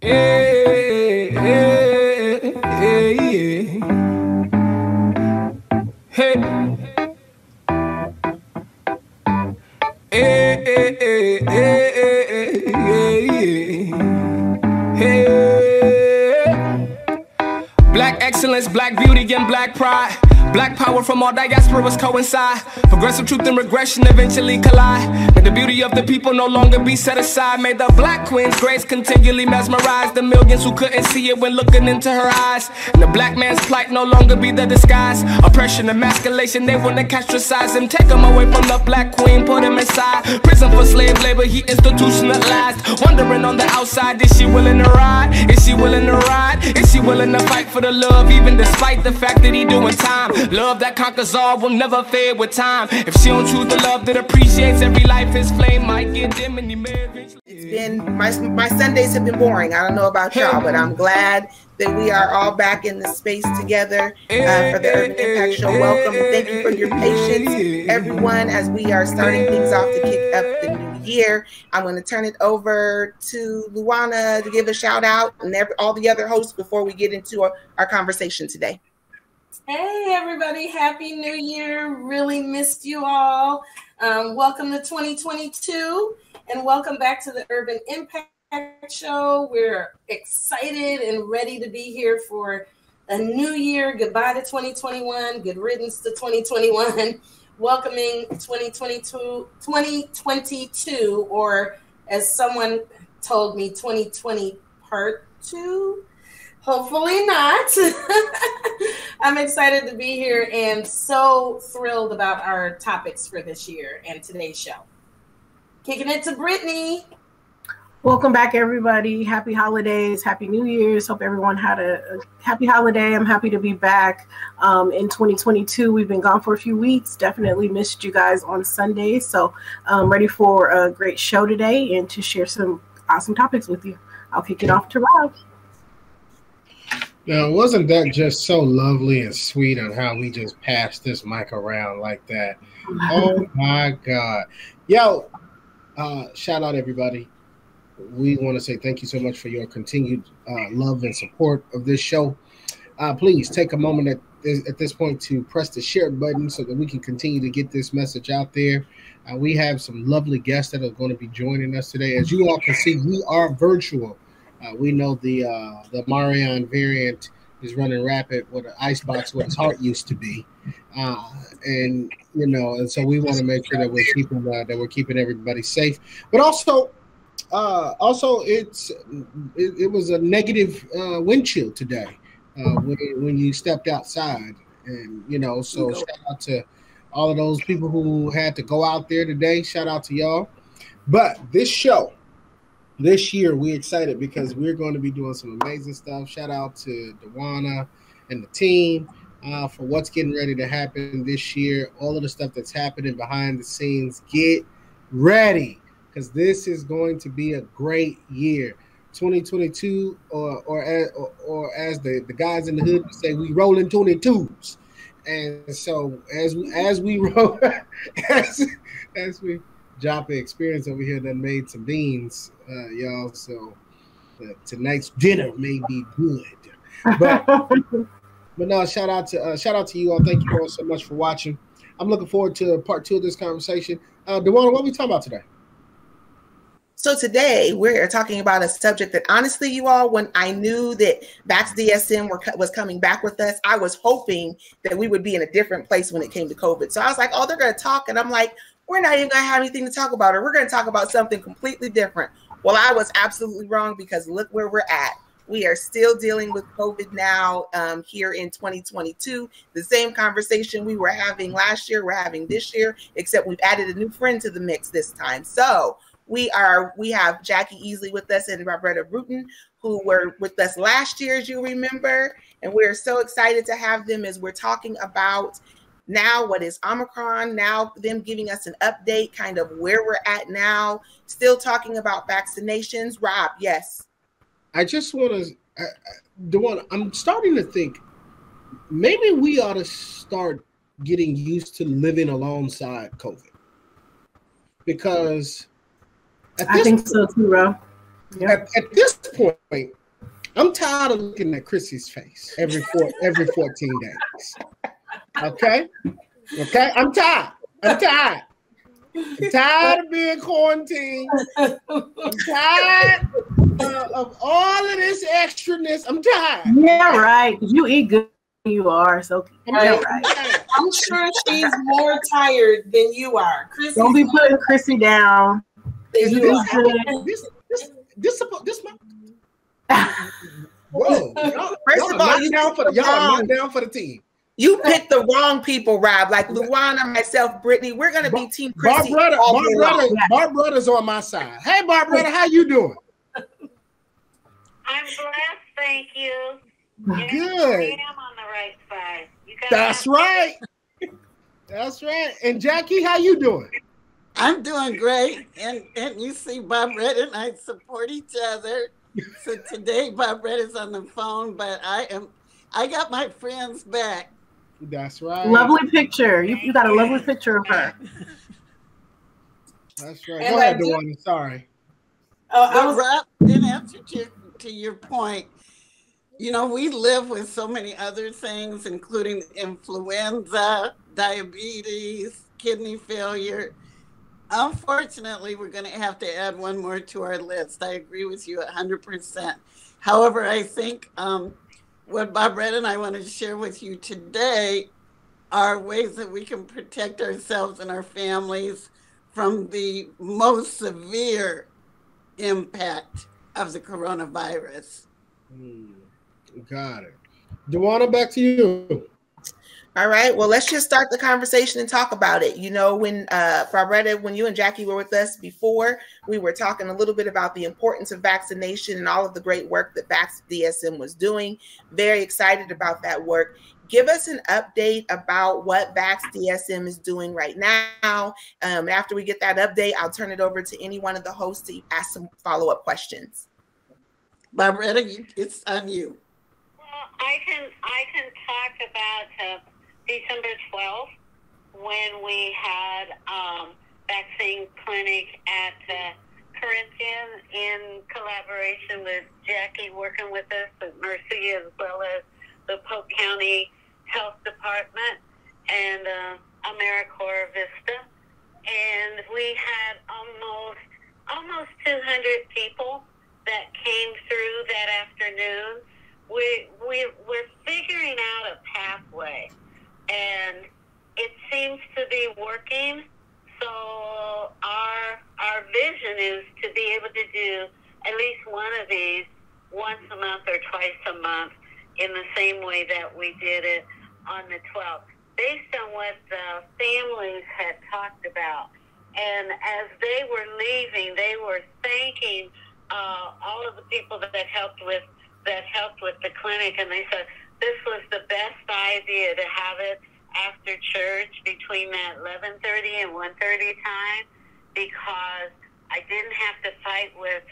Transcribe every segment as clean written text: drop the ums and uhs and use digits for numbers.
Hey, hey, hey, hey, hey, hey, hey. Black excellence, black beauty, and black pride. Black power from all diasporas coincide. Progressive truth and regression eventually collide. May the beauty of the people no longer be set aside. May the black queen's grace continually mesmerize the millions who couldn't see it when looking into her eyes. And the black man's plight no longer be the disguise. Oppression, emasculation, they wanna castricize him. Take him away from the black queen, put him inside prison for slave labor, he institutionalized. Wondering on the outside, is she willing to ride? Is she willing to ride? Is she willing to fight for the love, even despite the fact that he doing time? Love that conquers all will never fade with time. If she don't choose the love that appreciates every life, his flame might get dim and he may eventually. It's been, my Sundays have been boring. I don't know about y'all, but I'm glad that we are all back in the space together for the Urban Impact Show. Welcome and thank you for your patience, everyone, as we are starting things off to kick up the new year. I'm going to turn it over to Luana to give a shout out and all the other hosts before we get into our conversation today. Hey everybody, happy new year. Really missed you all. Welcome to 2022 and welcome back to the Urban Impact Show. We're excited and ready to be here for a new year. Goodbye to 2021. Good riddance to 2021. Welcoming 2022, or as someone told me, 2020 part 2. Hopefully not. I'm excited to be here and so thrilled about our topics for this year and today's show. Kicking it to Brittany. Welcome back, everybody. Happy holidays. Happy New Year's. Hope everyone had a happy holiday. I'm happy to be back in 2022. We've been gone for a few weeks. Definitely missed you guys on Sunday. So I'm ready for a great show today and to share some awesome topics with you. I'll kick it off to Rob. Now, wasn't that just so lovely and sweet on how we just passed this mic around like that? Oh, my God. Yo, shout out, everybody. We want to say thank you so much for your continued love and support of this show. Please take a moment at this point to press the share button so that we can continue to get this message out there. We have some lovely guests that are going to be joining us today. As you all can see, we are virtual. We know the Marion variant is running rapid with an icebox where his heart used to be, and so we want to make sure that we're keeping everybody safe. But also it was a negative wind chill today when you stepped outside, and so shout out to all of those people who had to go out there today. Shout out to y'all. But this year, we're excited because we're going to be doing some amazing stuff. Shout out to Dewana and the team for what's getting ready to happen this year. All of the stuff that's happening behind the scenes. Get ready because this is going to be a great year. 2022, or as the guys in the hood would say, we rolling 22s. And so as we roll, as we Joppa experience over here that made some beans, y'all. So tonight's dinner may be good, but no. Shout out to you all. Thank you all so much for watching. I'm looking forward to part 2 of this conversation. Dewana, what are we talking about today? So today we're talking about a subject that honestly, you all, when I knew that VAXDSM was coming back with us, I was hoping that we would be in a different place when it came to COVID. So I was like, oh, they're going to talk. And I'm like, we're not even going to have anything to talk about, or we're going to talk about something completely different. Well, I was absolutely wrong because look where we're at. We are still dealing with COVID now here in 2022. The same conversation we were having last year, we're having this year, except we've added a new friend to the mix this time. So we have Jackie Easley with us and Roberta Bruton, who were with us last year, as you remember. And we're so excited to have them as we're talking about now what is Omicron, now them giving us an update, kind of where we're at now, still talking about vaccinations. Rob, yes. I just want to, I'm starting to think maybe we ought to start getting used to living alongside COVID. Because I think so too, Rob. At this point, I'm tired of looking at Chrissy's face every 14 days. Okay? I'm tired. I'm tired of being quarantined. I'm tired of all of this extraness. I'm tired. Yeah, right. You eat good. You are so. Right. I'm sure she's more tired than you are. Chrissy's Don't be putting Chrissy down. This whoa! Y'all not down for the team. You picked the wrong people, Rob. Like Luana, myself, Brittany. We're gonna be Team Chrissy. Barbretta's on my side. Hey, Barbretta, how you doing? I'm blessed, thank you. Good. I am on the right side. That's right. That's right. And Jackie, how you doing? I'm doing great. And you see, Barbretta and I support each other. So today, Barbretta's on the phone, but I got my friends back. That's right. Lovely picture. You got a lovely picture of her. That's right. Go ahead, Luana. Sorry. Rob, in answer to your point, you know, we live with so many other things, including influenza, diabetes, kidney failure. Unfortunately, we're going to have to add one more to our list. I agree with you 100%. However, I think what Barbretta and I wanted to share with you today are ways that we can protect ourselves and our families from the most severe impact of the coronavirus. Got it. Duana, back to you. All right. Well, let's just start the conversation and talk about it. You know, when Barbretta, when you and Jackie were with us before, we were talking a little bit about the importance of vaccination and all of the great work that VAXDSM was doing. Very excited about that work. Give us an update about what VAXDSM is doing right now. After we get that update, I'll turn it over to any one of the hosts to ask some follow-up questions. Barbretta, it's on you. Well, I can talk about December 12th when we had vaccine clinic at Corinthian in collaboration with Jackie working with us at Mercy as well as the Polk County Health Department and AmeriCorps Vista. And we had almost 200 people that came through that afternoon. We're figuring out a pathway, and it seems to be working. So our vision is to be able to do at least one of these once a month or twice a month in the same way that we did it on the 12th, based on what the families had talked about. And as they were leaving, they were thanking all of the people that helped with the clinic, and they said this was the best idea to have it after church between that 11:30 and 1:30 time, because I didn't have to fight with,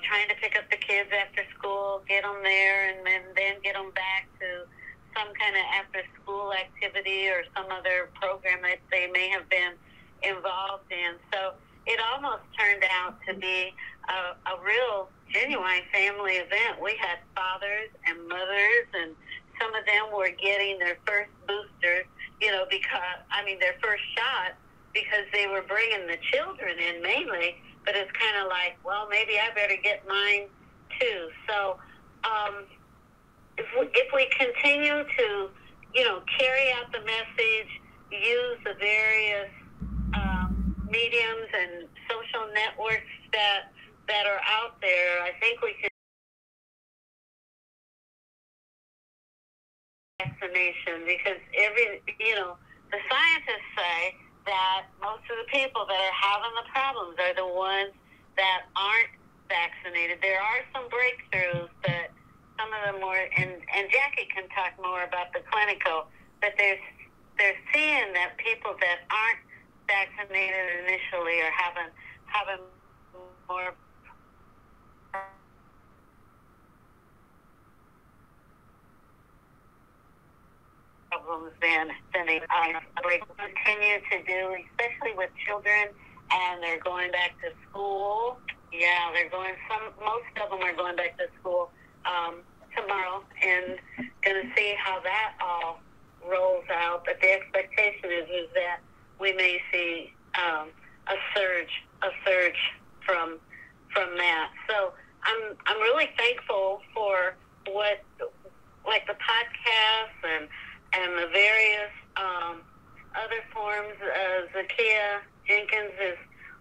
trying to pick up the kids after school, get them there, and then get them back to some kind of after-school activity or some other program that they may have been involved in. So it almost turned out to be a real, genuine family event. We had fathers and mothers, and some of them were getting their first boosters, their first shot, because they were bringing the children in mainly. But it's kind of like, well, maybe I better get mine too. So if we continue to, carry out the message, use the various mediums and social networks that are out there, I think we can vaccination, because the scientists say that most of the people that are having the problems are the ones that aren't vaccinated. There are some breakthroughs, but some of them were, and Jackie can talk more about the clinical, but they're seeing that people that aren't vaccinated initially are having more problems than they continue to do, especially with children, and they're going back to school. Yeah, they're going. Most of them are going back to school tomorrow, and going to see how that all rolls out. But the expectation is that we may see a surge from that. So I'm really thankful for what, like the podcasts and the various other forms. Zakia Jenkins is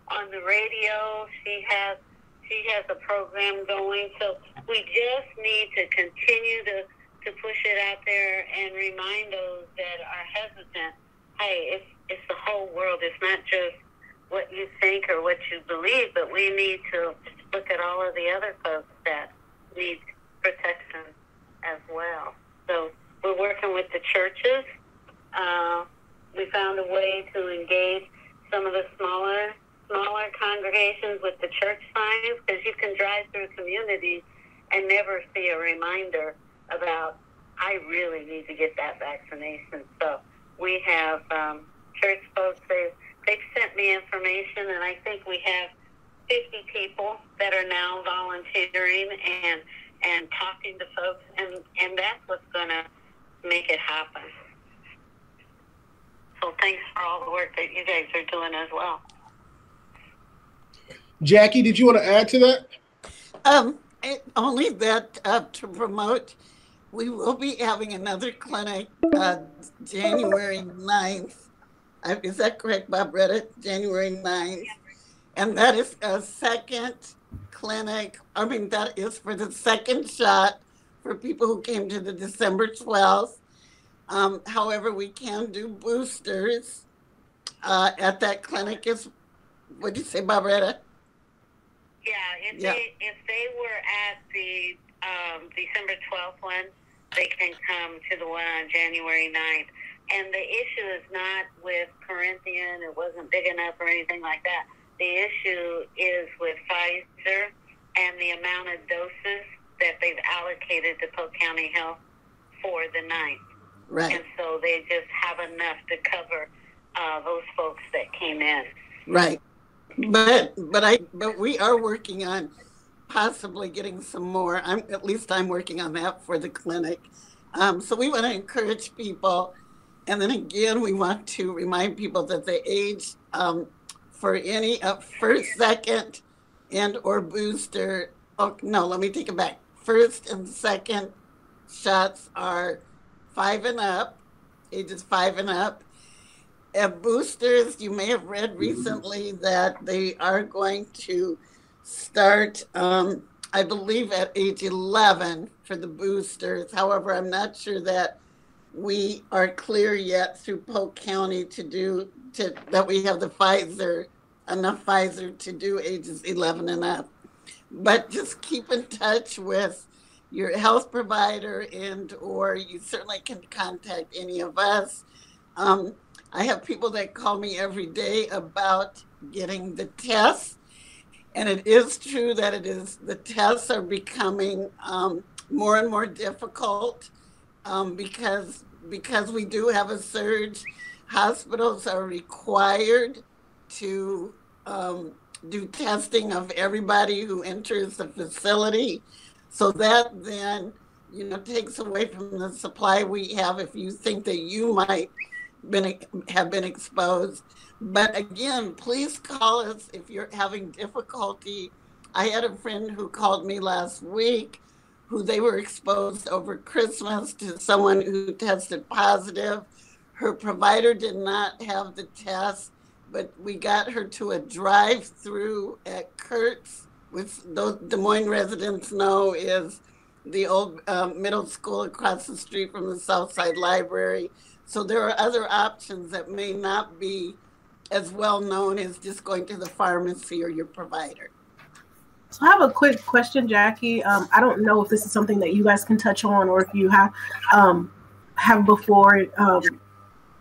on the radio. She has a program going. So we just need to continue to push it out there and remind those that are hesitant, hey, it's the whole world. It's not just what you think or what you believe, but we need to look at all of the other folks that need protection as well. So we're working with the churches. We found a way to engage some of the smaller congregations with the church signs, because you can drive through communities and never see a reminder about, I really need to get that vaccination. So we have church folks, they've sent me information, and I think we have 50 people that are now volunteering and talking to folks, and that's what's going to make it happen. So thanks for all the work that you guys are doing as well. Jackie, did you want to add to that? Only that to promote, we will be having another clinic January 9th. Is that correct, Bobretta? January 9th. And that is a second clinic. I mean, that is for the second shot for people who came to the December 12th. However, we can do boosters at that clinic. What did you say, Bobretta? Yeah, if they were at the December 12th one, they can come to the one on January 9th. And the issue is not with Corinthian, it wasn't big enough or anything like that. The issue is with Pfizer and the amount of doses that they've allocated to Polk County Health for the 9th. Right. And so they just have enough to cover those folks that came in. Right. But we are working on possibly getting some more. I'm working on that for the clinic. So we want to encourage people. And then again, we want to remind people that the age for any first, second, and or booster. Oh, no, let me take it back. First and second shots are 5 and up, ages 5 and up. Boosters, you may have read recently that they are going to start, I believe, at age 11 for the boosters. However, I'm not sure that we are clear yet through Polk County that we have enough Pfizer to do ages 11 and up. But just keep in touch with your health provider, and or you certainly can contact any of us. I have people that call me every day about getting the tests, and it is true that the tests are becoming more and more difficult because we do have a surge. Hospitals are required to do testing of everybody who enters the facility. So that then, takes away from the supply we have if you think that you might have been exposed. But again, please call us if you're having difficulty. I had a friend who called me last week who they were exposed over Christmas to someone who tested positive. Her provider did not have the test, but we got her to a drive-through at Kurt's, which those Des Moines residents know is the old middle school across the street from the Southside Library. So there are other options that may not be as well known as just going to the pharmacy or your provider. So I have a quick question, Jackie. I don't know if this is something that you guys can touch on or if you have before.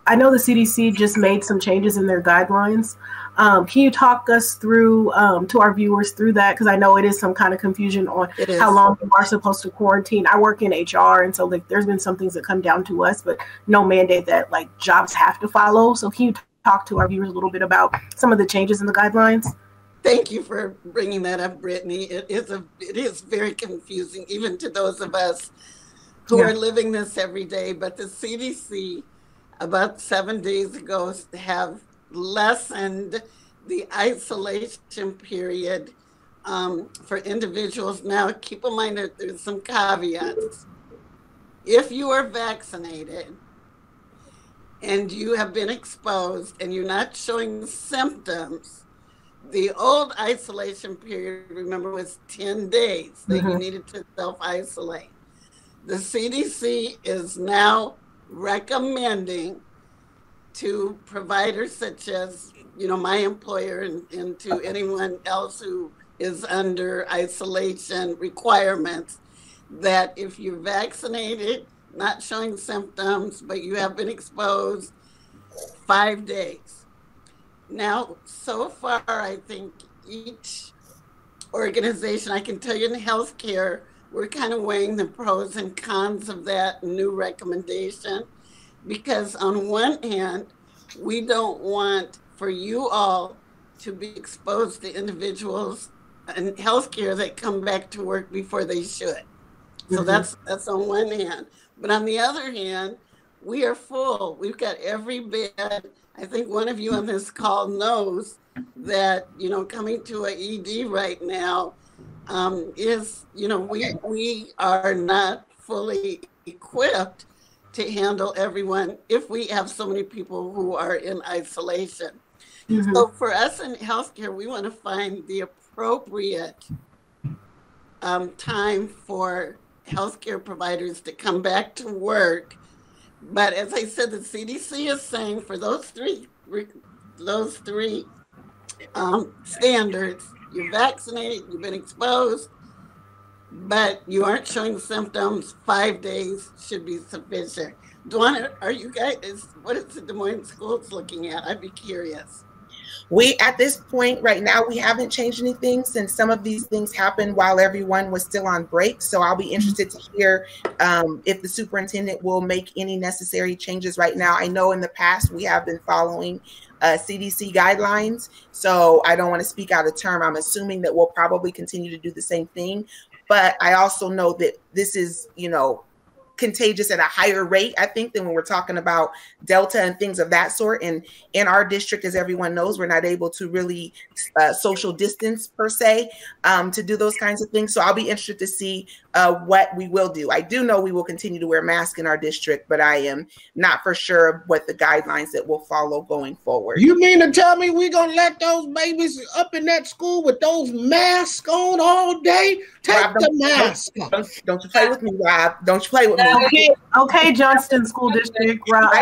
I know the CDC just made some changes in their guidelines. Can you talk us through, to our viewers through that? Because I know it is some kind of confusion on how long you are supposed to quarantine. I work in HR, and so there's been some things that come down to us, but no mandate that jobs have to follow. So can you talk to our viewers a little bit about some of the changes in the guidelines? Thank you for bringing that up, Brittany. It is very confusing, even to those of us who are living this every day. But the CDC, about 7 days ago, have lessened the isolation period for individuals. Now, keep in mind that there's some caveats. If you are vaccinated and you have been exposed and you're not showing symptoms, the old isolation period, remember, was 10 days that you needed to self-isolate. The CDC is now recommending to providers such as, my employer and to anyone else who is under isolation requirements, that if you're vaccinated, not showing symptoms, but you have been exposed, 5 days. Now, so far, I think each organization, I can tell you in healthcare, we're kind of weighing the pros and cons of that new recommendation, because on one hand, we don't want for you all to be exposed to individuals in healthcare that come back to work before they should. So that's on one hand. But on the other hand, we are full. We've got every bed. I think one of you on this call knows that, coming to an ED right now is, we are not fully equipped to handle everyone if we have so many people who are in isolation. So for us in healthcare, we want to find the appropriate time for healthcare providers to come back to work. But as I said, the CDC is saying for those three standards, you're vaccinated, you've been exposed, but you aren't showing symptoms, 5 days should be sufficient. Dwana, are you guys, what is the Des Moines schools looking at? I'd be curious. We, at this point right now, we haven't changed anything since some of these things happened while everyone was still on break. So I'll be interested to hear if the superintendent will make any necessary changes right now. I know in the past we have been following CDC guidelines, so I don't want to speak out of term. I'm assuming that we'll probably continue to do the same thing. But I also know that this is, contagious at a higher rate, I think, than when we're talking about Delta and things of that sort. And in our district, as everyone knows, we're not able to really social distance per se to do those kinds of things. So I'll be interested to see what we will do. I do know we will continue to wear masks in our district, but I am not for sure what the guidelines that will follow going forward. You mean to tell me we're going to let those babies up in that school with those masks on all day? Take Rob, the mask off. Don't you play with me, Rob. Don't you play with me. Okay, Johnston School District, Rob.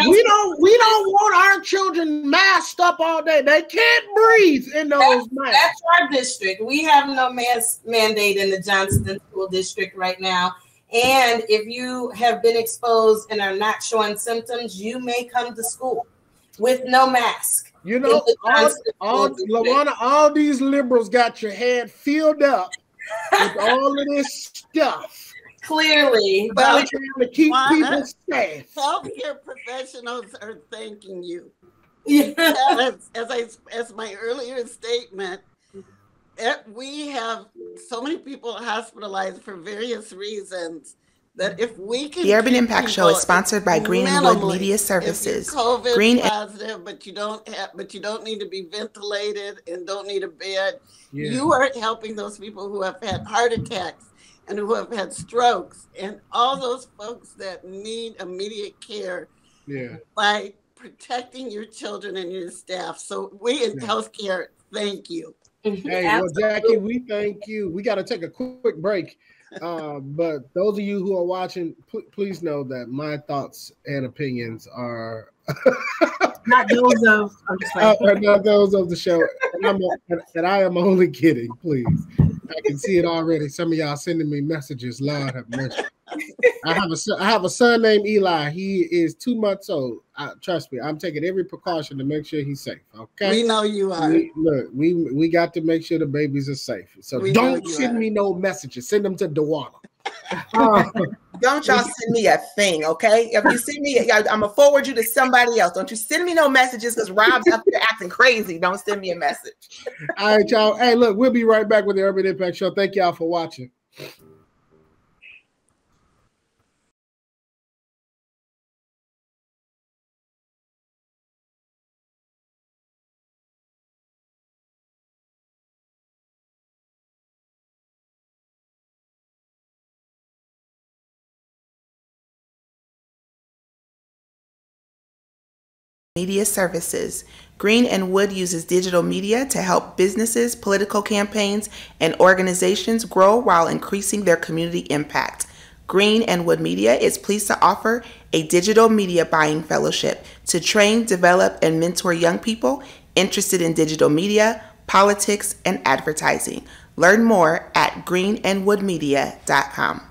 We don't want our children masked up all day. They can't breathe in those masks. That's our district. We have no mask mandate in the Johnston School District right now. And if you have been exposed and are not showing symptoms, you may come to school with no mask. LaWanna, all these liberals got your head filled up with all of this stuff. Clearly, but trying to keep people safe. Healthcare professionals are thanking you. Yeah. As my earlier statement, we have so many people hospitalized for various reasons that if we can. The Urban Impact Show is sponsored by Greenwood Media Services. COVID Green positive, but you don't need to be ventilated and don't need a bed. Yeah. You are helping those people who have had heart attacks and who have had strokes and all those folks that need immediate care by protecting your children and your staff. So we in healthcare, thank you. Hey, well, Jackie, we thank you. We got to take a quick break. But those of you who are watching, please know that my thoughts and opinions are not those of not those of the show. And I am only kidding, please. I can see it already. Some of y'all sending me messages. Lord have mercy. I have a son named Eli. He is 2 months old. Trust me, I'm taking every precaution to make sure he's safe. Okay, we know you are. We got to make sure the babies are safe. So don't send me no messages. Send them to Dwana. Don't y'all send me a thing, okay? If you send me, I'm gonna forward you to somebody else. Don't you send me no messages because Rob's up there acting crazy. Don't send me a message. All right, y'all. Hey, look, we'll be right back with the Urban Impact Show. Thank y'all for watching. Media services. Green and Wood uses digital media to help businesses, political campaigns, and organizations grow while increasing their community impact. Green and Wood Media is pleased to offer a digital media buying fellowship to train, develop, and mentor young people interested in digital media, politics, and advertising. Learn more at greenandwoodmedia.com.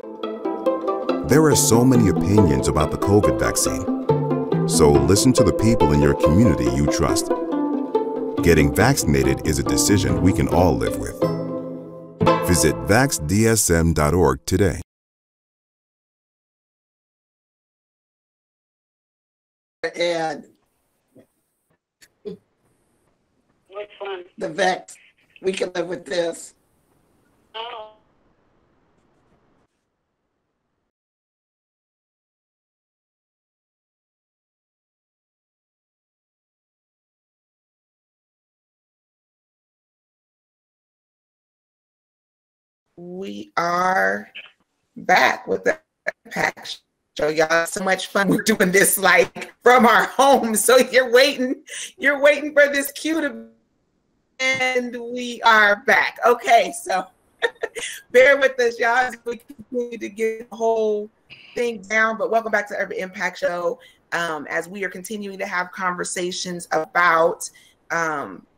There are so many opinions about the COVID vaccine. So listen to the people in your community you trust. Getting vaccinated is a decision we can all live with. Visit VAXDSM.org today. And Which one? the Vex, we can live with this. Oh. We are back with the Impact Show. Y'all have so much fun. We're doing this like from our home. So you're waiting for this cue to, and we are back. Okay, so bear with us, y'all, as we continue to get the whole thing down. But welcome back to the Urban Impact Show. As we are continuing to have conversations about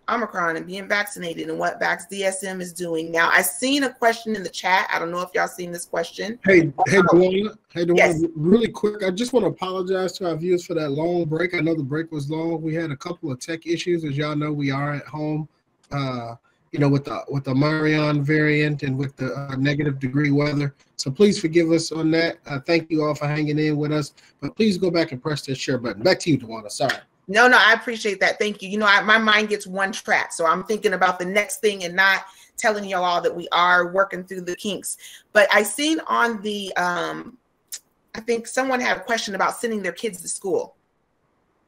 Omicron and being vaccinated and what VAXDSM is doing. Now, I seen a question in the chat. I don't know if y'all seen this question. Hey, Dwana, Yes. really quick, I just want to apologize to our viewers for that long break. I know the break was long. We had a couple of tech issues. As y'all know, we are at home, with the Marion variant and with the negative degree weather. So please forgive us on that. Thank you all for hanging in with us. But please go back and press that share button. Back to you, Dwana. Sorry. No, I appreciate that. Thank you. My mind gets one track. So I'm thinking about the next thing and not telling you all that we are working through the kinks. But I seen on the, I think someone had a question about sending their kids to school.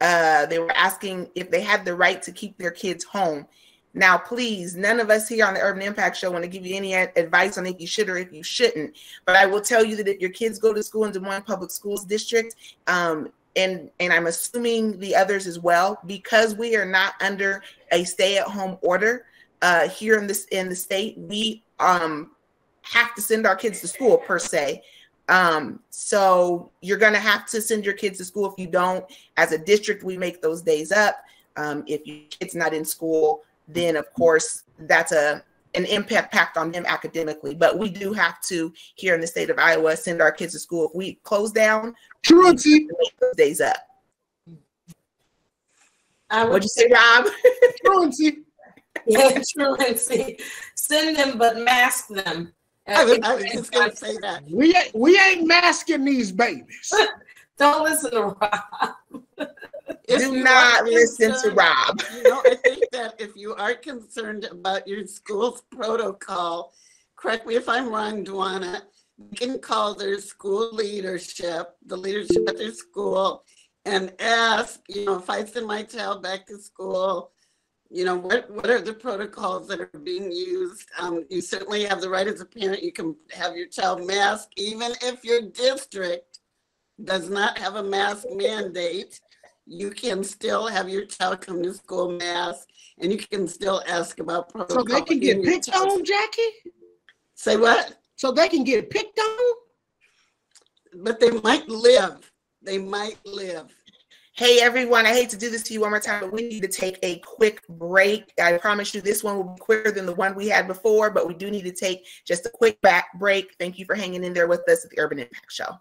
They were asking if they had the right to keep their kids home. Now, please, none of us here on the Urban Impact Show want to give you any advice on if you should or if you shouldn't. But I will tell you that if your kids go to school in Des Moines Public Schools District, and I'm assuming the others as well, because we are not under a stay-at-home order here in the state, we have to send our kids to school per se. So you're going to have to send your kids to school. If you don't, as a district, we make those days up. If your kid's not in school, then of course that's an impact on them academically. But we do have to, here in the state of Iowa, send our kids to school. If we close down, Truancy. make those days up. What'd you say, Rob? Truancy. Yeah, truancy. Send them, but mask them. I was just going to say that. We ain't masking these babies. Don't listen to Rob. Do not listen to Rob. I think that if you are concerned about your school's protocol, correct me if I'm wrong, Dwana, you can call their school leadership, the leadership at their school, and ask, if I send my child back to school, what are the protocols that are being used? You certainly have the right as a parent. You can have your child masked, even if your district does not have a mask mandate. You can still have your child come to school masked, and you can still ask about protocol. So they can get picked on, Jackie? Say what? So they can get picked on? But they might live. They might live. Hey, everyone, I hate to do this to you one more time, but we need to take a quick break. I promise you this one will be quicker than the one we had before, but we do need to take just a quick back break. Thank you for hanging in there with us at the Urban Impact Show.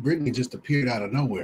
Brittany just appeared out of nowhere.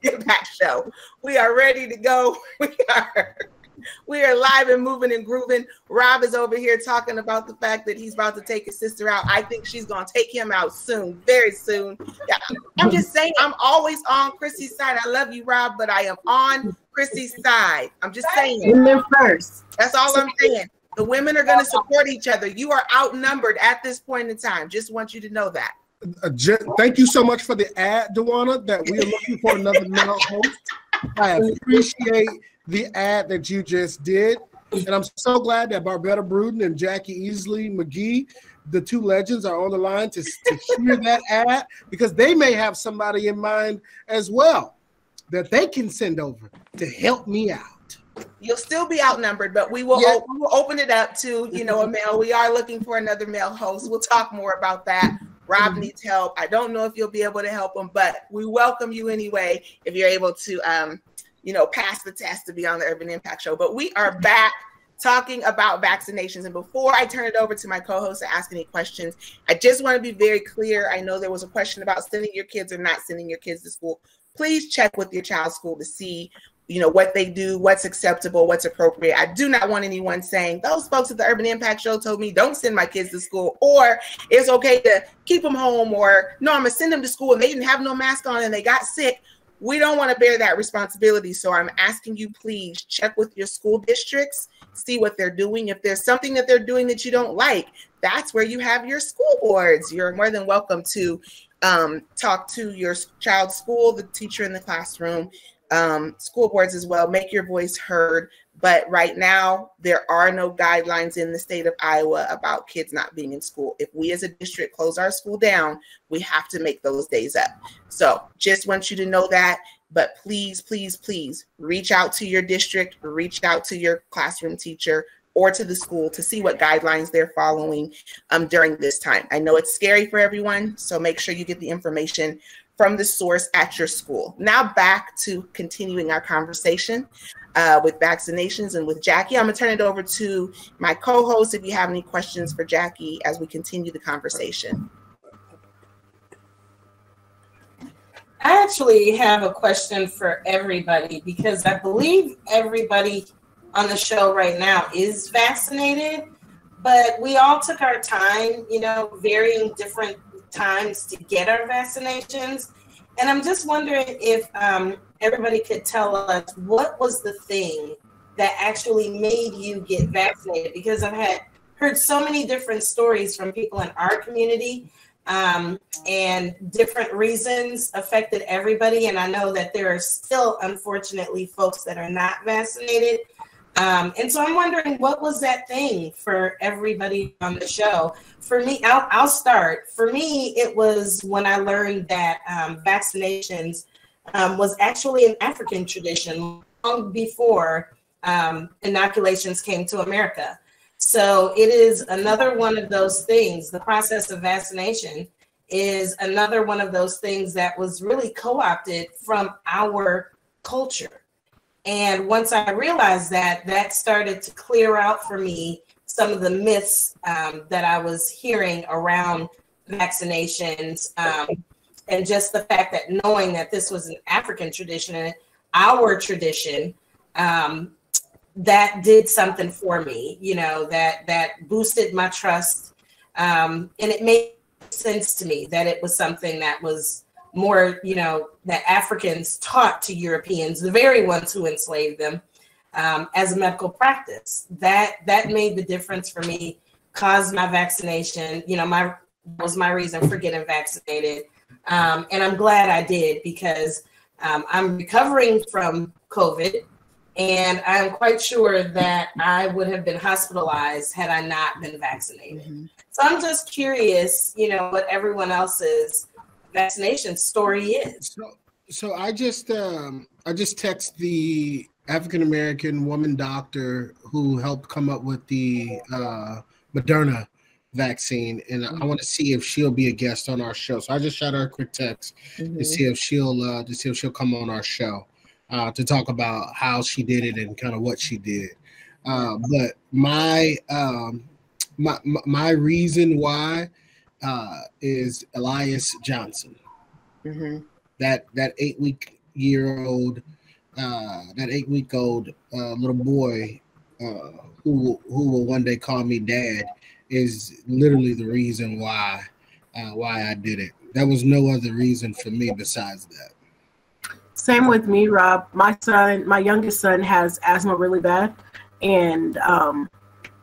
Impact Show. We are ready to go. We are live and moving and grooving. Rob is over here talking about the fact that he's about to take his sister out. I think she's going to take him out soon, very soon. Yeah, I'm just saying, I'm always on Chrissy's side. I love you, Rob, but I am on Chrissy's side. I'm just saying. Women first. That's all I'm saying. The women are going to support each other. You are outnumbered at this point in time. Just want you to know that. Thank you so much for the ad, Dewana, that we are looking for another male host. I appreciate the ad that you just did. And I'm so glad that Barbetta Bruden and Jackie Easley McGee, the two legends, are on the line to hear that ad, because they may have somebody in mind as well that they can send over to help me out. You'll still be outnumbered, but we will, we will open it up to, you know, a male. We are looking for another male host. We'll talk more about that. Rob needs help. I don't know if you'll be able to help him, but we welcome you anyway if you're able to, you know, pass the test to be on the Urban Impact Show. But we are back talking about vaccinations. And before I turn it over to my co-host to ask any questions, I just want to be very clear. I know there was a question about sending your kids or not sending your kids to school. Please check with your child's school to see, you know, what they do, what's acceptable, what's appropriate. I do not want anyone saying, those folks at the Urban Impact Show told me don't send my kids to school, or it's okay to keep them home, or no, I'm going to send them to school and they didn't have no mask on and they got sick. We don't want to bear that responsibility. So I'm asking you, please check with your school districts, see what they're doing. If there's something that they're doing that you don't like, that's where you have your school boards. You're more than welcome to talk to your child's school, the teacher in the classroom, school boards as well. Make your voice heard. But right now, there are no guidelines in the state of Iowa about kids not being in school. If we as a district close our school down, we have to make those days up. So just want you to know that. But please, please, please reach out to your district, reach out to your classroom teacher or to the school to see what guidelines they're following during this time. I know it's scary for everyone, so make sure you get the information from the source at your school. Now back to continuing our conversation with vaccinations and with Jackie. I'm gonna turn it over to my co-host if you have any questions for Jackie as we continue the conversation. I actually have a question for everybody, because I believe everybody on the show right now is vaccinated, but we all took our time, you know, varying different times to get our vaccinations. And I'm just wondering if everybody could tell us what was the thing that actually made you get vaccinated, because I've heard so many different stories from people in our community, and different reasons affected everybody. And I know that there are still, unfortunately, folks that are not vaccinated. And so I'm wondering, what was that thing for everybody on the show? For me, I'll start. For me, it was when I learned that vaccinations was actually an African tradition long before inoculations came to America. So it is another one of those things. The process of vaccination is another one of those things that was really co-opted from our culture. And once I realized that, that started to clear out for me some of the myths that I was hearing around vaccinations, and just the fact that knowing that this was an African tradition and our tradition, that did something for me, you know, that boosted my trust. And it made sense to me that it was something that was more, that Africans taught to Europeans, the very ones who enslaved them, as a medical practice. That made the difference for me, caused my vaccination, was my reason for getting vaccinated. And I'm glad I did, because I'm recovering from COVID, and I'm quite sure that I would have been hospitalized had I not been vaccinated. Mm-hmm. So I'm just curious, what everyone else's vaccination story is. So I just text the African American woman doctor who helped come up with the Moderna vaccine, and I want to see if she'll be a guest on our show. So I just shot her a quick text to see if she'll come on our show to talk about how she did it and kind of what she did. But my reason why is Elias Johnson. Mm-hmm. That 8-week-old little boy who will one day call me dad is literally the reason why I did it. There was no other reason for me besides that. Same with me, Rob. My youngest son has asthma really bad, and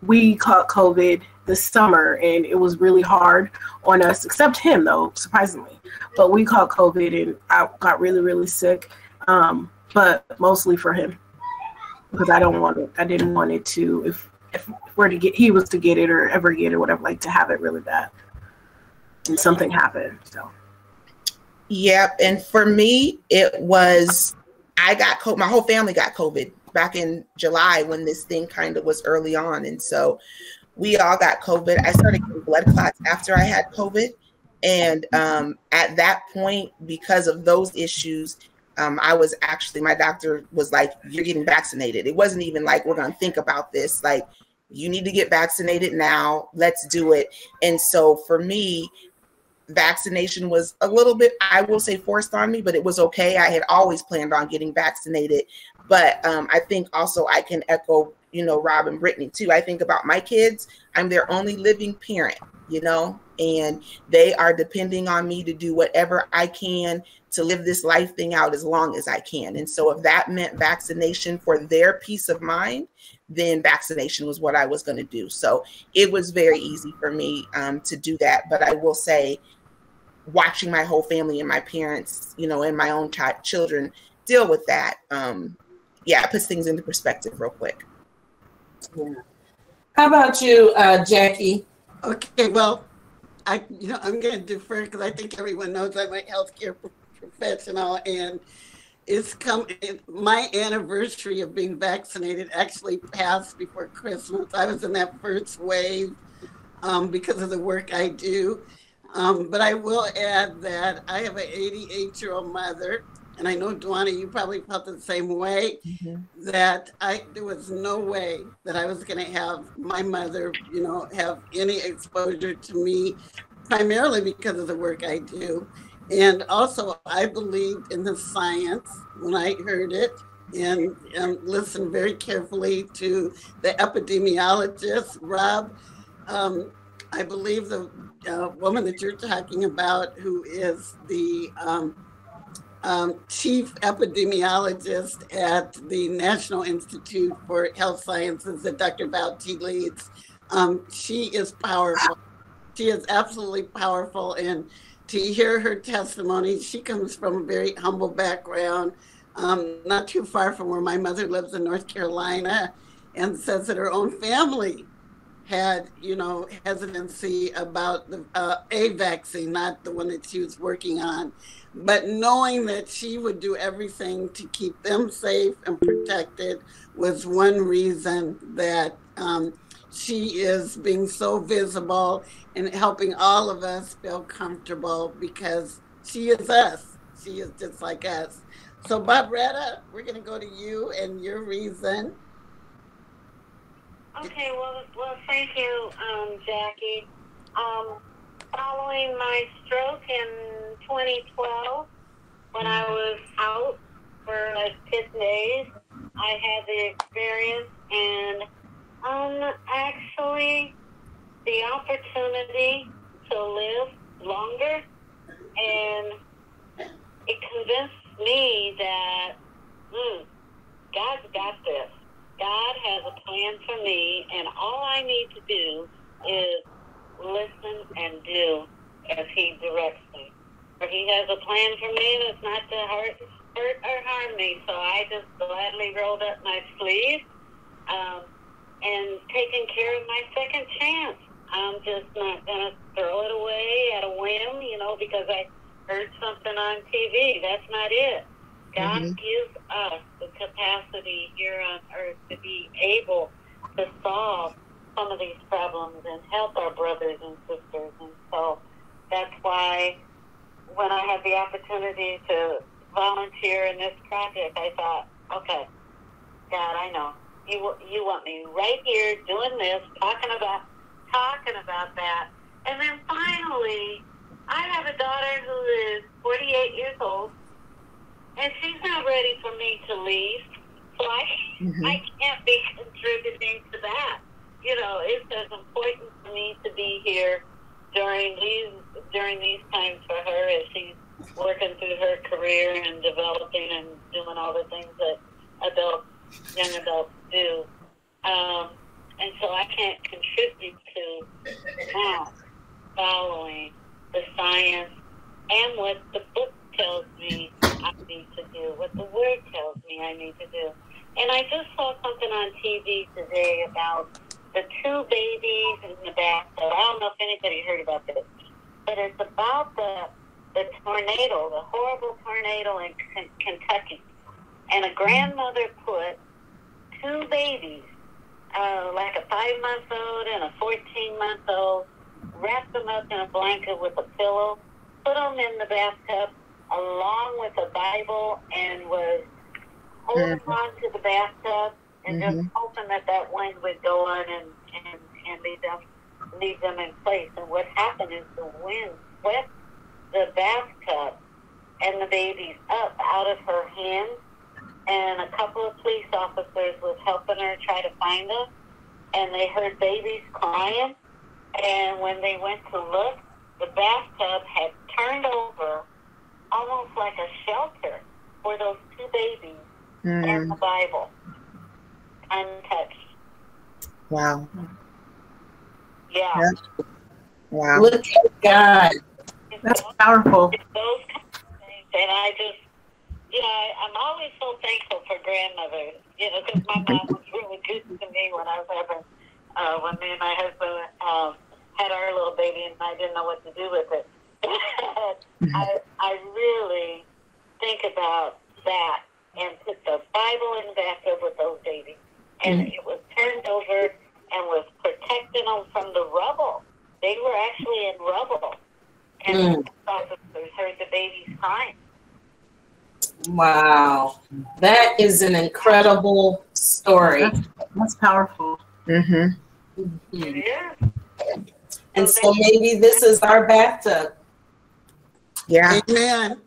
we caught COVID this summer, and it was really hard on us, except him though, surprisingly. But we caught COVID, and I got really, really sick, but mostly for him, because I didn't want it to, if he was to get it or ever get it, whatever, like to have it really bad, and something happened. So. Yep, and for me, it was I got COVID. My whole family got COVID back in July when this thing kind of was early on, and so we all got COVID. I started getting blood clots after I had COVID, and at that point, because of those issues, my doctor was like, "You're getting vaccinated." It wasn't even like, "We're going to think about this." Like, you need to get vaccinated now. Let's do it. And so for me, vaccination was a little bit, I will say, forced on me, but it was okay. I had always planned on getting vaccinated. But I think also I can echo, Rob and Brittany too. I think about my kids. I'm their only living parent, and they are depending on me to do whatever I can to live this life thing out as long as I can. And so if that meant vaccination for their peace of mind, then vaccination was what I was going to do. So it was very easy for me to do that. But I will say, watching my whole family and my parents, and my own children deal with that, it puts things into perspective real quick. Yeah. How about you, Jackie? Okay, well, I'm going to defer because I think everyone knows I'm a healthcare professional, and my anniversary of being vaccinated actually passed before Christmas. I was in that first wave because of the work I do. But I will add that I have an 88-year-old mother, and I know, Dwana, you probably felt the same way, that there was no way that I was going to have my mother, have any exposure to me, primarily because of the work I do. And also, I believed in the science when I heard it, and listened very carefully to the epidemiologist, Rob. I believe the woman that you're talking about, who is the chief epidemiologist at the National Institute for Health Sciences that Dr. Valti leads, she is powerful. She is absolutely powerful. And to hear her testimony, she comes from a very humble background, not too far from where my mother lives in North Carolina, and says that her own family had, hesitancy about a vaccine, not the one that she was working on. But knowing that she would do everything to keep them safe and protected was one reason that she is being so visible and helping all of us feel comfortable, because she is us. She is just like us. So, Barbretta, we're going to go to you and your reason. Okay, well, thank you, Jackie. Following my stroke in 2012, when I was out for like 10 days, I had the experience and actually the opportunity to live longer and it convinced me that God's got this. God has a plan for me, and all I need to do is listen and do as He directs me. For He has a plan for me, and it's not to hurt or harm me. So I just gladly rolled up my sleeves and taken care of my second chance. I'm just not going to throw it away at a whim, because I heard something on TV. That's not it. God gives us the capacity here on earth to be able to solve some of these problems and help our brothers and sisters. And so that's why when I had the opportunity to volunteer in this project, I thought, okay, God, I know. You want me right here doing this, talking about that. And then finally, I have a daughter who is 48 years old, and she's not ready for me to leave. So I can't be contributing to that. It's as important for me to be here during these times for her as she's working through her career and developing and doing all the things that young adults do. And so I can't contribute to now following the science and what the book tells me I need to do, what the Word tells me I need to do. And I just saw something on TV today about the two babies in the bathtub. I don't know if anybody heard about this, but it's about the tornado, the horrible tornado in Kentucky. And a grandmother put two babies, like a 5-month-old and a 14-month-old, wrapped them up in a blanket with a pillow, put them in the bathtub along with a Bible, and was holding on to the bathtub and just hoping that wind would go on and leave them in place. And what happened is the wind swept the bathtub and the babies up out of her hands, and a couple of police officers was helping her try to find them, and they heard babies crying, and when they went to look, the bathtub had turned over almost like a shelter for those two babies and the Bible, untouched. Wow. Yeah. Yep. Wow. Look at God. That's powerful. Those kind of things, and I just, I'm always so thankful for grandmothers, because my mom was really good to me when I was having, when me and my husband had our little baby, and I didn't know what to do with it. I really think about that and put the Bible in the bathtub with those babies, and it was turned over and was protecting them from the rubble. They were actually in rubble, and the officers heard the babies crying. Wow, that is an incredible story. That's powerful. It is. And so maybe this is our bathtub. Yeah. Amen.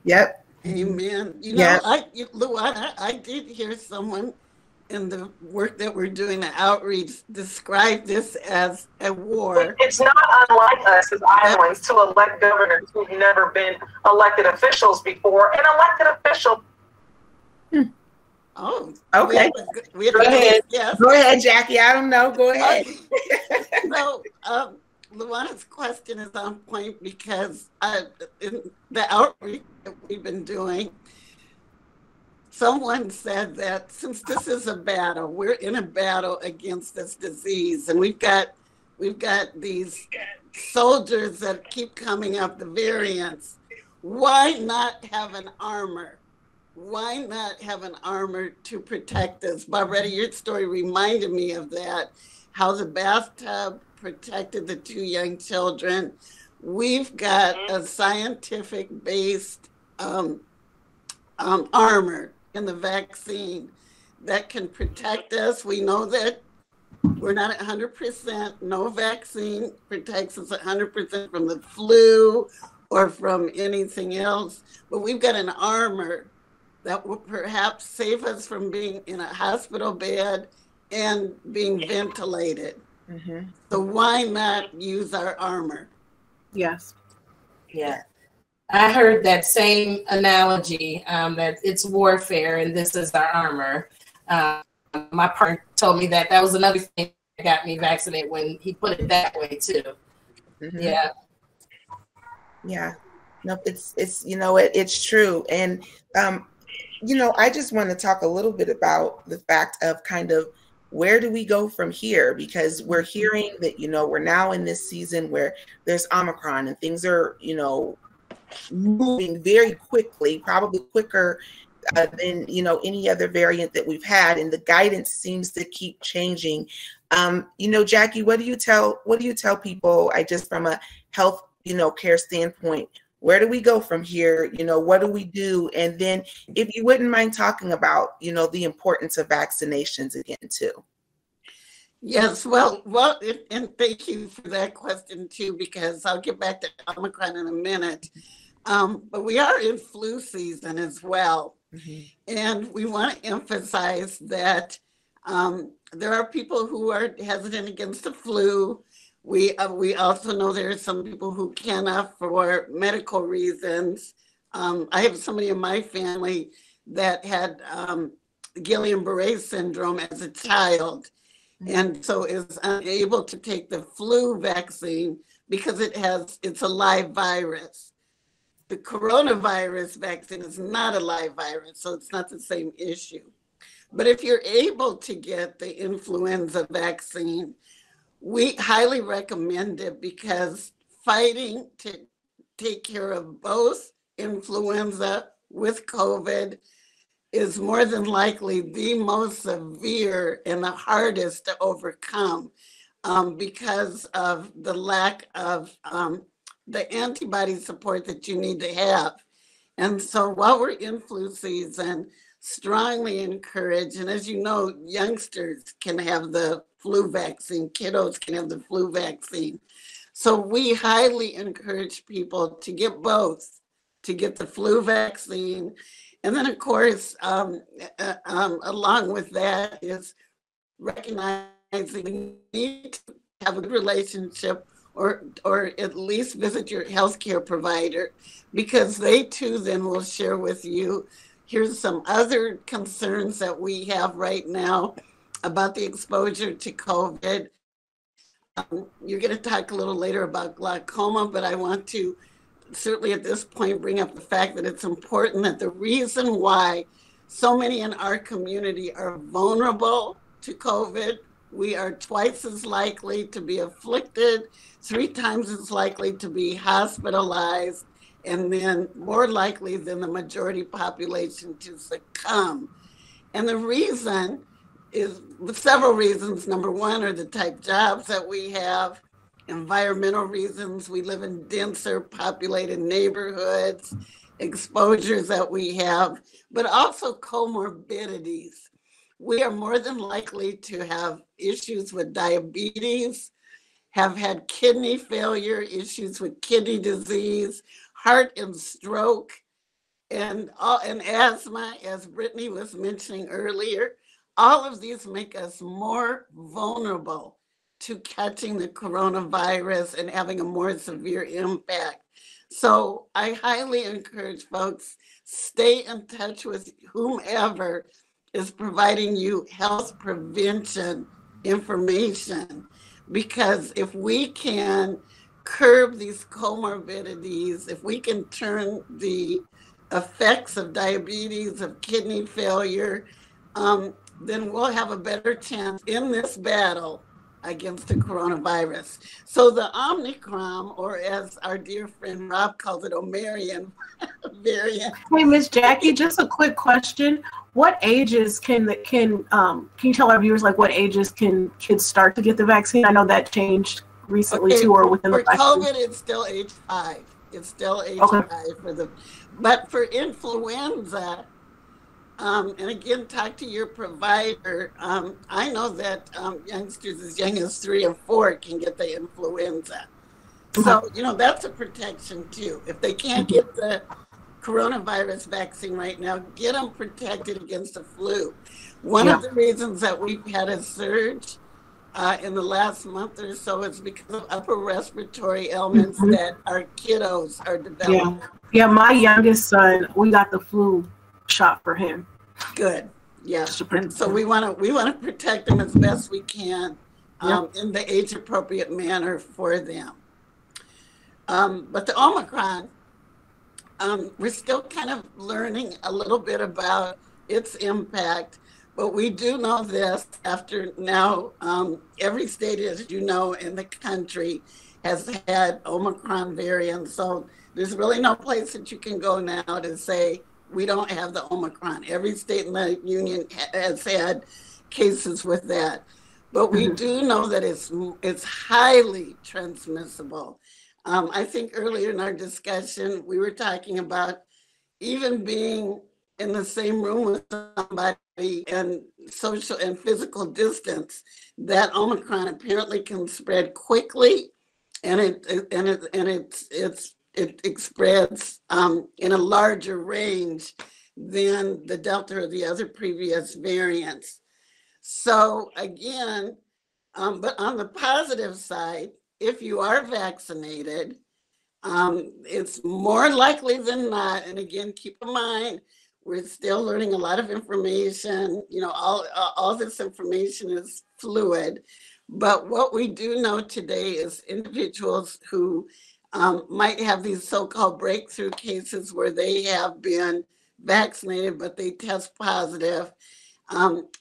Yep. Amen. Luana, I did hear someone in the work that we're doing, the outreach, describe this as a war. It's not unlike us as Iowans to elect governors who've never been elected officials before. An elected official. Oh, okay. Go ahead. Yes. Go ahead, Jackie. I don't know. Go ahead. So, Luana's question is on point because in the outreach that we've been doing, someone said that since this is a battle, we're in a battle against this disease, and we've got these soldiers that keep coming up, the variants. Why not have an armor? Why not have an armor to protect us? Barbara, your story reminded me of that, how the bathtub protected the two young children. We've got a scientific-based armor in the vaccine that can protect us. We know that we're not 100%. No vaccine protects us 100% from the flu or from anything else, but we've got an armor that will perhaps save us from being in a hospital bed and being ventilated. So why not use our armor? Yes. Yeah. I heard that same analogy, that it's warfare and this is our armor. My partner told me that was another thing that got me vaccinated when he put it that way too. Mm-hmm. Yeah. Yeah. No, it's it's true. And I just want to talk a little bit about the fact of kind of where do we go from here? Because we're hearing that, we're now in this season where there's Omicron and things are, moving very quickly, probably quicker than, any other variant that we've had. And the guidance seems to keep changing. Jackie, what do you tell people, just from a health, care standpoint? Where do we go from here? What do we do? And then if you wouldn't mind talking about, the importance of vaccinations again, too. Yes, well, and thank you for that question, too, because I'll get back to Omicron in a minute. But we are in flu season as well. Mm-hmm. And we want to emphasize that there are people who are hesitant against the flu. We also know there are some people who cannot for medical reasons. I have somebody in my family that had Guillain-Barré syndrome as a child, and so is unable to take the flu vaccine because it's a live virus. The coronavirus vaccine is not a live virus, so it's not the same issue. But if you're able to get the influenza vaccine, we highly recommend it because fighting to take care of both influenza with COVID is more than likely the most severe and the hardest to overcome because of the lack of the antibody support that you need to have. And so while we're in flu season, strongly encourage, and as you know, youngsters can have the flu vaccine, kiddos can have the flu vaccine. So we highly encourage people to get both, to get the flu vaccine. And then of course, along with that is recognizing we need to have a good relationship or at least visit your healthcare provider, because they too then will share with you, here's some other concerns that we have right now about the exposure to COVID. You're going to talk a little later about glaucoma, but I want to certainly at this point bring up the fact that it's important that the reason why so many in our community are vulnerable to COVID, we are twice as likely to be afflicted, 3 times as likely to be hospitalized, and then more likely than the majority population to succumb. And the reason is several reasons. Number one are the type jobs that we have, environmental reasons. We live in denser populated neighborhoods, exposures that we have, but also comorbidities. We are more than likely to have issues with diabetes, have had kidney failure, issues with kidney disease, heart and stroke, and asthma, as Brittany was mentioning earlier. All of these make us more vulnerable to catching the coronavirus and having a more severe impact. So I highly encourage folks, stay in touch with whomever is providing you health prevention information, because if we can curb these comorbidities, if we can turn the effects of diabetes, of kidney failure, then we'll have a better chance in this battle against the coronavirus. So the Omicron, or as our dear friend Rob calls it, Omarian variant. Hey, Miss Jackie, just a quick question. What ages can you tell our viewers, like what ages can kids start to get the vaccine? I know that changed recently too, or within the last year. For COVID, it's still age 5. It's still age 5 but for influenza, and again, talk to your provider. I know that youngsters as young as 3 and 4 can get the influenza. So, that's a protection too. If they can't get the coronavirus vaccine right now, get them protected against the flu. One of the reasons that we've had a surge in the last month or so is because of upper respiratory ailments that our kiddos are developing. Yeah, my youngest son, we got the flu shot for him. Good. Yeah. And so we want to protect them as best we can in the age appropriate manner for them. But the Omicron, we're still kind of learning a little bit about its impact, but we do know this after now every state, as you know, in the country has had Omicron variants. So there's really no place that you can go now to say we don't have the Omicron. Every state in the union has had cases with that. But we do know that it's highly transmissible. I think earlier in our discussion, we were talking about even being in the same room with somebody and social and physical distance, that Omicron apparently can spread quickly, and it spreads in a larger range than the Delta or the other previous variants. So again, but on the positive side, if you are vaccinated, it's more likely than not. And again, keep in mind, we're still learning a lot of information. You know, all this information is fluid. But what we do know today is individuals who might have these so-called breakthrough cases where they have been vaccinated, but they test positive.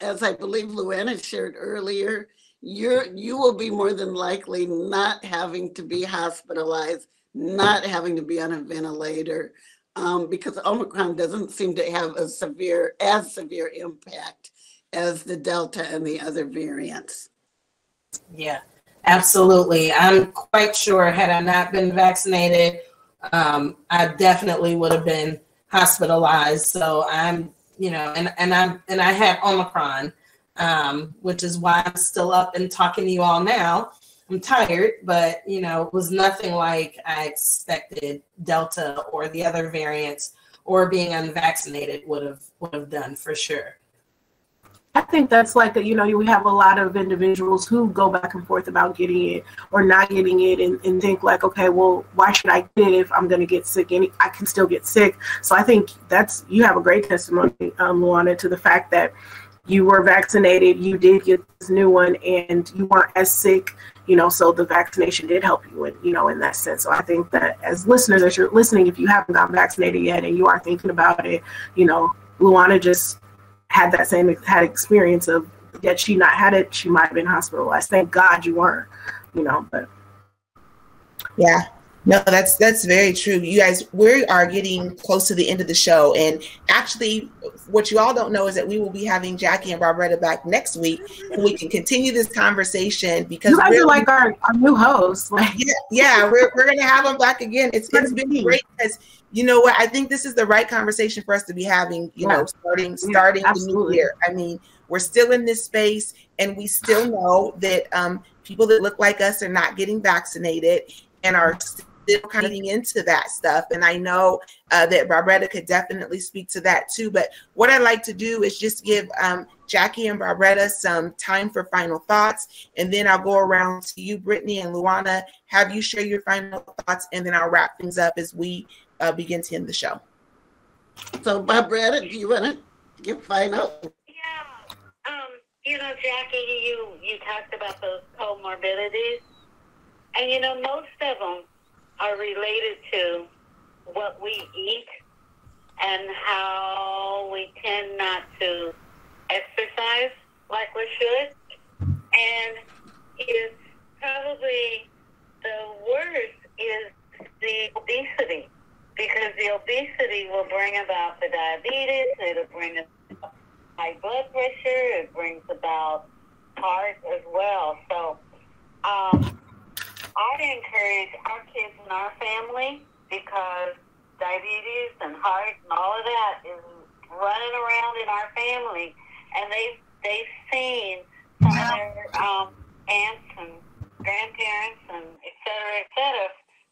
As I believe Luana shared earlier, you will be more than likely not having to be hospitalized, not having to be on a ventilator, because Omicron doesn't seem to have as severe impact as the Delta and the other variants. Yeah, absolutely. I'm quite sure had I not been vaccinated, I definitely would have been hospitalized. So I'm, you know, and I had Omicron, which is why I'm still up and talking to you all now. I'm tired, but you know, it was nothing like I expected Delta or the other variants or being unvaccinated would have done for sure. I think that's like, we have a lot of individuals who go back and forth about getting it or not getting it and think like, okay, well, why should I get it if I'm going to get sick? And I can still get sick. So I think you have a great testimony, Luana, to the fact that you were vaccinated, you did get this new one, and you weren't as sick, so the vaccination did help you in that sense. So I think that as listeners, as you're listening, if you haven't gotten vaccinated yet and you are thinking about it, Luana just had experience of that she not had it, she might have been hospitalized. Thank God you weren't, but. Yeah, no, that's very true. You guys, we are getting close to the end of the show. And actually, what you all don't know is that we will be having Jackie and Barbretta back next week, and we can continue this conversation because you guys are like our new hosts. Like, yeah, we're going to have them back again. It's been great because you know what? I think this is the right conversation for us to be having, starting the new year. I mean, we're still in this space, and we still know that people that look like us are not getting vaccinated and are still kind of getting into that stuff. And I know that Barbretta could definitely speak to that too. But what I'd like to do is just give Jackie and Barbretta some time for final thoughts. And then I'll go around to you, Brittany and Luana, have you share your final thoughts, and then I'll wrap things up as we begin to end the show. So, Barbretta, do you want to give final? Yeah. Jackie, you talked about those comorbidities. And, most of them are related to what we eat and how we tend not to exercise like we should. And it's probably the worst is the obesity, because the obesity will bring about the diabetes, it'll bring about high blood pressure, it brings about heart as well. So I'd encourage our kids and our family, because diabetes and heart and all of that is running around in our family, and they've seen some of their aunts and grandparents and et cetera,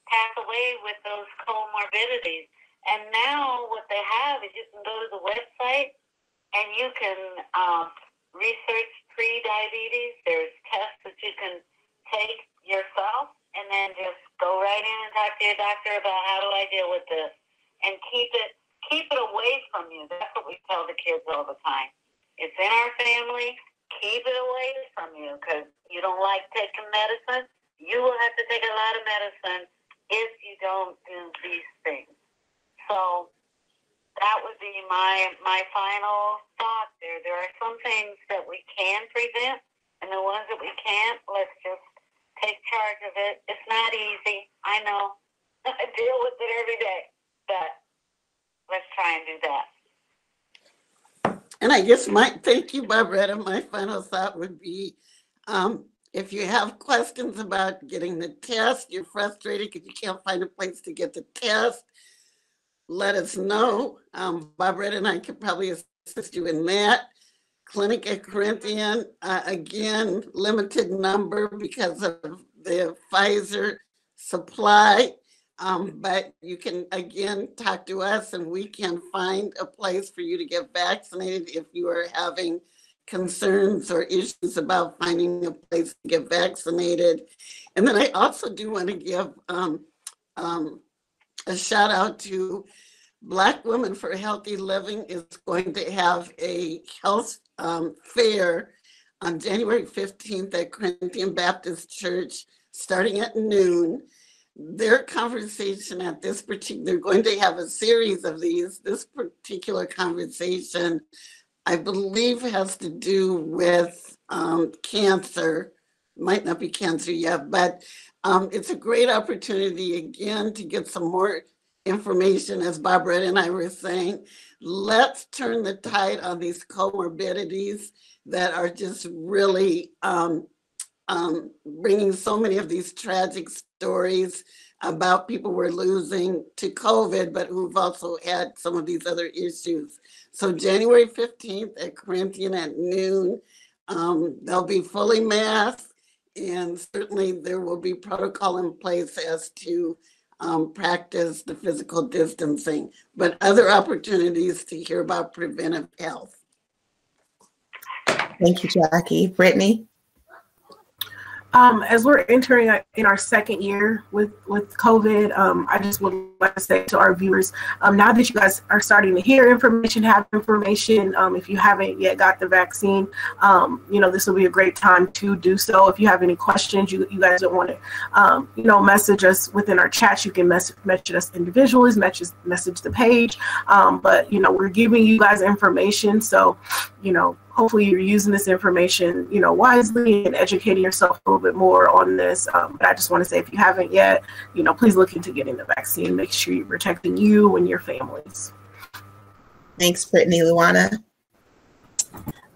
pass away with those comorbidities. And now what they have is you can go to the website and you can research pre-diabetes. There's tests that you can take yourself and then just go right in and talk to your doctor about how do I deal with this, and keep it away from you. That's what we tell the kids all the time. It's in our family. Keep it away from you, because you don't like taking medicine. You will have to take a lot of medicine if you don't do these things. So that would be my final thought there. There are some things that we can prevent, and the ones that we can't, let's just take charge of it. It's not easy. I know. I deal with it every day, but let's try and do that. And I guess thank you, Barbaretta. My final thought would be, if you have questions about getting the test, you're frustrated because you can't find a place to get the test, let us know. Barbaretta and I could probably assist you in that. Clinic at Corinthian, again, limited number because of the Pfizer supply. But you can, again, talk to us and we can find a place for you to get vaccinated if you are having concerns or issues about finding a place to get vaccinated. And then I also do want to give a shout out to Black Women for Healthy Living is going to have a health fair on January 15th at Corinthian Baptist Church starting at noon. Their conversation at this particular, they're going to have a series of these. This particular conversation, I believe, has to do with cancer. Might not be cancer yet, but it's a great opportunity, again, to get some more information, as Barbara and I were saying. Let's turn the tide on these comorbidities that are just really bringing so many of these tragic stories about people we're losing to COVID, but who've also had some of these other issues. So January 15th at Corinthian at noon, they'll be fully masked, and certainly there will be protocol in place as to practice the physical distancing, but other opportunities to hear about preventive health. Thank you, Jackie. Brittany? As we're entering in our second year with COVID, I just would like to say to our viewers, now that you guys are starting to hear information, have information, if you haven't yet got the vaccine, this will be a great time to do so. If you have any questions, you guys don't want to, message us within our chats. You can message us individually, message the page. But we're giving you guys information, so hopefully you're using this information, wisely and educating yourself a little bit more on this. But I just want to say, if you haven't yet, please look into getting the vaccine. Make sure you're protecting you and your families. Thanks, Brittany. Luana?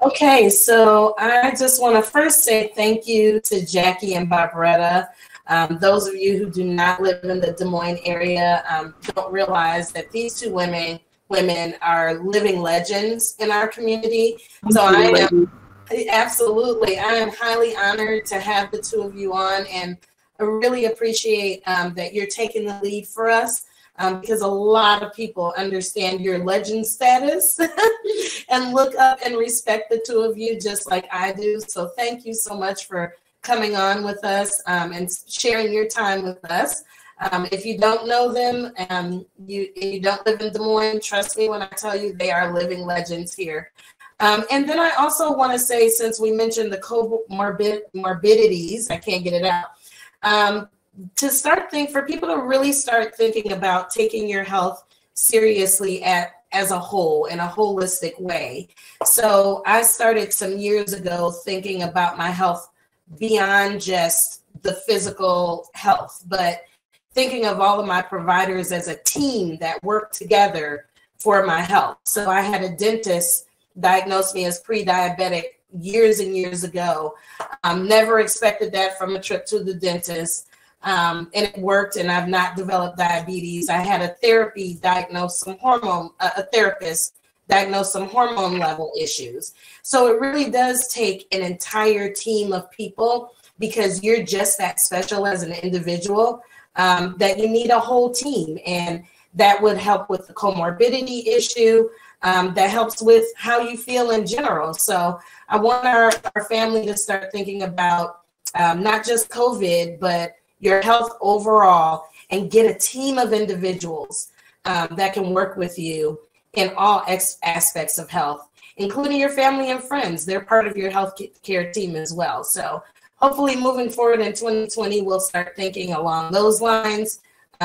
Okay, so I just want to first say thank you to Jackie and Barbaretta. Those of you who do not live in the Des Moines area don't realize that these two women are living legends in our community. So I am highly honored to have the two of you on, and I really appreciate that you're taking the lead for us, because a lot of people understand your legend status and look up and respect the two of you just like I do. So thank you so much for coming on with us and sharing your time with us. If you don't know them, you don't live in Des Moines, trust me when I tell you they are living legends here. And then I also want to say, since we mentioned the comorbidities, I can't get it out, for people to really start thinking about taking your health seriously as a whole, in a holistic way. So I started some years ago thinking about my health beyond just the physical health, but thinking of all of my providers as a team that work together for my health. So I had a dentist diagnose me as pre-diabetic years and years ago. Never expected that from a trip to the dentist. And it worked, and I've not developed diabetes. I had a therapist diagnose some hormone level issues. So it really does take an entire team of people, because you're just that special as an individual, that you need a whole team, and that would help with the comorbidity issue. that helps with how you feel in general. So I want our family to start thinking about not just COVID, but your health overall, and get a team of individuals that can work with you in all aspects of health, including your family and friends. They're part of your health care team as well. So hopefully moving forward in 2020, we'll start thinking along those lines,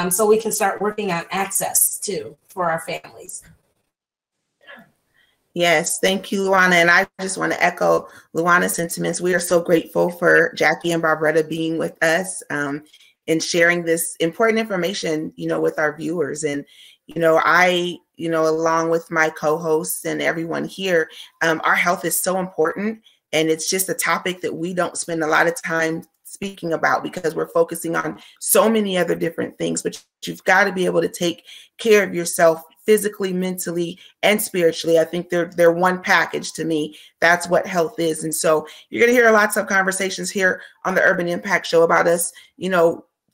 so we can start working on access too for our families. Yes, thank you, Luana. And I just want to echo Luana's sentiments. We are so grateful for Jackie and Barbretta being with us and sharing this important information, with our viewers. And, along with my co-hosts and everyone here, our health is so important. And it's just a topic that we don't spend a lot of time speaking about because we're focusing on so many other different things. But you've got to be able to take care of yourself physically, mentally, and spiritually. I think they're one package to me. That's what health is. And so you're going to hear lots of conversations here on the Urban Impact Show about us,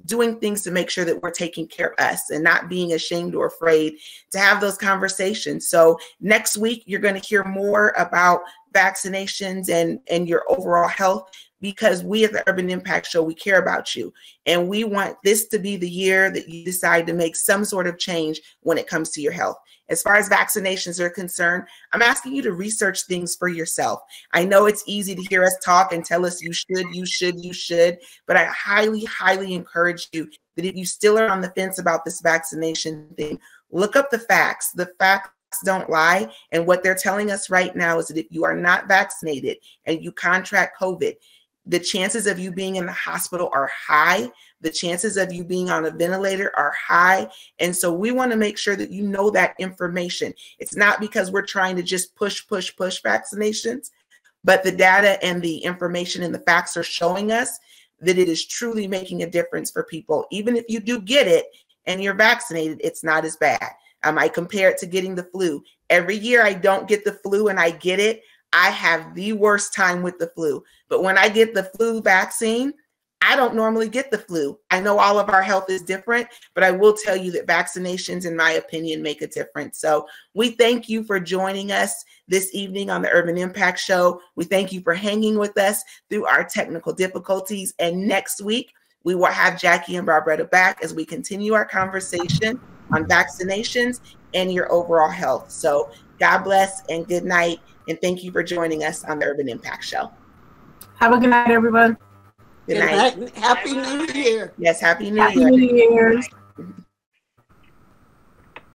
doing things to make sure that we're taking care of us and not being ashamed or afraid to have those conversations. So next week, you're going to hear more about vaccinations and your overall health, because we at the Urban Impact Show, we care about you. And we want this to be the year that you decide to make some sort of change when it comes to your health. As far as vaccinations are concerned, I'm asking you to research things for yourself. I know it's easy to hear us talk and tell us you should, but I highly, highly encourage you that if you still are on the fence about this vaccination thing, look up the facts. The facts don't lie. And what they're telling us right now is that if you are not vaccinated and you contract COVID, the chances of you being in the hospital are high. The chances of you being on a ventilator are high. And so we want to make sure that you know that information. It's not because we're trying to just push vaccinations, but the data and the information and the facts are showing us that it is truly making a difference for people. Even if you do get it and you're vaccinated, it's not as bad. I compare it to getting the flu. Every year I don't get the flu and I get it, I have the worst time with the flu. But when I get the flu vaccine, I don't normally get the flu. I know all of our health is different, but I will tell you that vaccinations, in my opinion, make a difference. So we thank you for joining us this evening on the Urban Impact Show. We thank you for hanging with us through our technical difficulties. And next week, we will have Jackie and Barbretta back as we continue our conversation on vaccinations and your overall health. So God bless and good night. And thank you for joining us on the Urban Impact Show. Have a good night, everyone. Good night. Happy New Year. Yes, Happy New Year. Happy New Year's.